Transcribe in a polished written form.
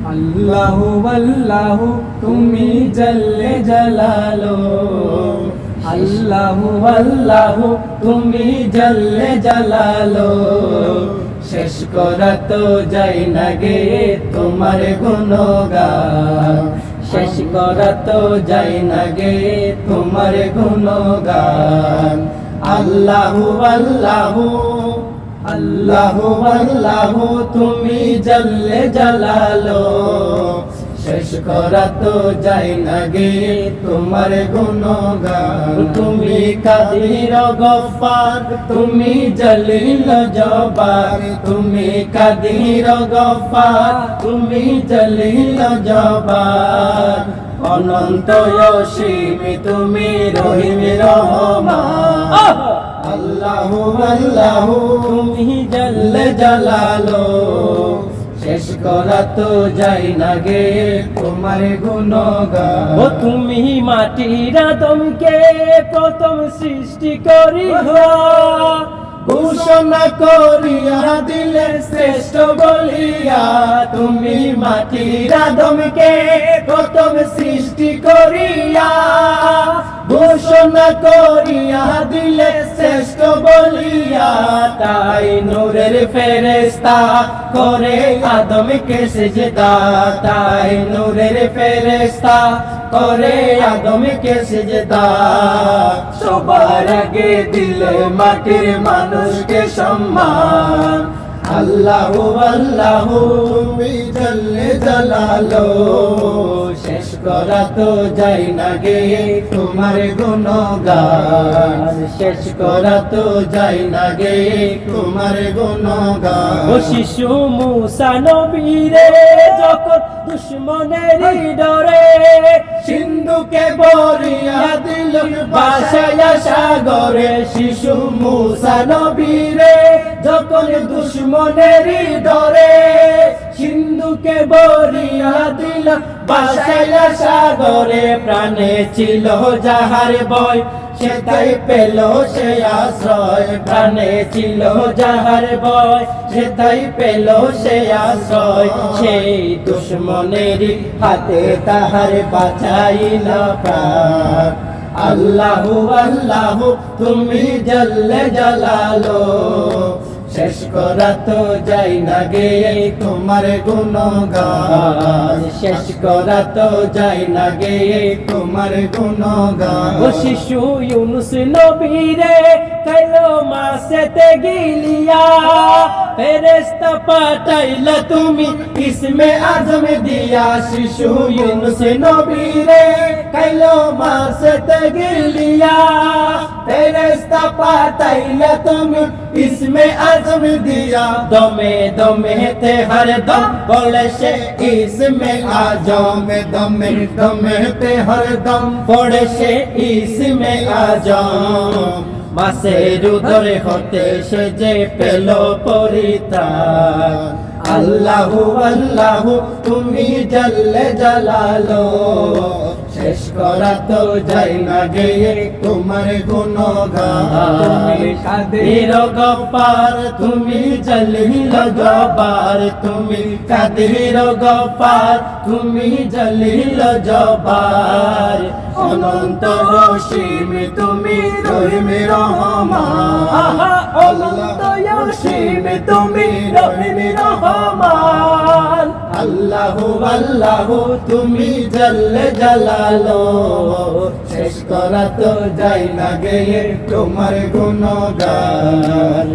আল্লাহু আল্লাহু তুমি জল্লে জালালো, আল্লাহু আল্লাহু তুমি জল্লে জালালো। শেষ করা তো যায় না গে তোমার গুণগান, শেষ করা তো যায় না গে তোমার গুণগান। আল্লাহু আল্লাহু আল্লাহু আল্লাহু তুমি জল্লে জালালো, শেষ করা তো যায় না গে তোমার গুণগান। তুমি কাদির গফফার, তুমি জলিল জব্বার, তুমি কাদির গফফার, তুমি জলিল জব্বার। অনন্ত অসীম তুমি রহিম রহমান। আল্লাহু আল্লাহু তুমি জল্লে জালালো, শেষ করা তো যায় না গে তোমার গুণগান। ও তুমি মাটির আদমকে প্রথম সৃষ্টি করিয়া ঘোষণা করিয়া দিলে শ্রেষ্ঠ বলিয়া। তুমি মাটির আদমকে প্রথম সৃষ্টি করিয়া ঘোষণা করিয়া দিলে শ্রেষ্ঠ বলিয়া। তাই নূরের ফেরেশতা করে আদমকে সিজদা, তাই নূরের ফেরেশতা করে আদমকে সিজদা। সবার আগে দিলে মাটির মানুষকে সম্মান। আল্লাহু আল্লাহু তুমি জল্লে জালালো, শেষ করা তো যায় না গে তোমার গুণগান, শেষ করা তো যায় না গে তোমার গুণগান। ও শিশু মুসা নবীরে যখন দুশ্মনের ডরে সিন্ধুকে বরিয়া দিল ভাসায়া সাগরে। শিশু মুসা নবীরে যখন দুশ্মনের ডরে সিন্ধুকে বরিয়া দিল ভাসায়া সাগরে। প্রাণে ছিল যাহার ভয় সে তাই পেল সে আশ্রয়, প্রাণে ছিল যাহার ভয় সে তাই পেল সে আশ্রয়। সেই দুশ্মনের হাতে তাহার বাঁচাইল প্রাণ। আল্লাহু আল্লাহু তুমি জল্লে জালালো, শেষ করা তো যায় না গে তোমার গুণগান, শেষ করা তো যায় না গে তোমার গুণগান। ও শিশু ইউনুস নবীরে কাইলো মাসেতে গিলিয়া ফেরেশতা পাঠাইলা তুমি ইসমে আজম দিয়া। শিশু ইউনুস নবীরে কাইলো মাসেতে গিলিয়া ফেরেশতা পাঠাইলা তুমি ইসমে আজম দিয়া। দমে দমে তে হরদম বলে সে ইসমে আজম, দমে দমে তে হরদম পড়ে সে ইসমে আজম। মাসের উদরে হতে সে যে পেল পরিত্রাণ। আল্লাহু আল্লাহু তুমি জল্লে জালালো, শেষ করা তো যায় না গে তোমার গুণগান। তুমি কাদির গফফার, তুমি জলিল জব্বার, তুমি কাদির গফফার, তুমি জলিল জব্বার। অনন্ত অসীম তুমি রহিম রহমান। অনন্ত অসীম তুমি রহিম রহমান। আল্লাহু আল্লাহু তুমি জল্লে জালালো, শেষ করা তো যায় না গে তোমার গুণগান।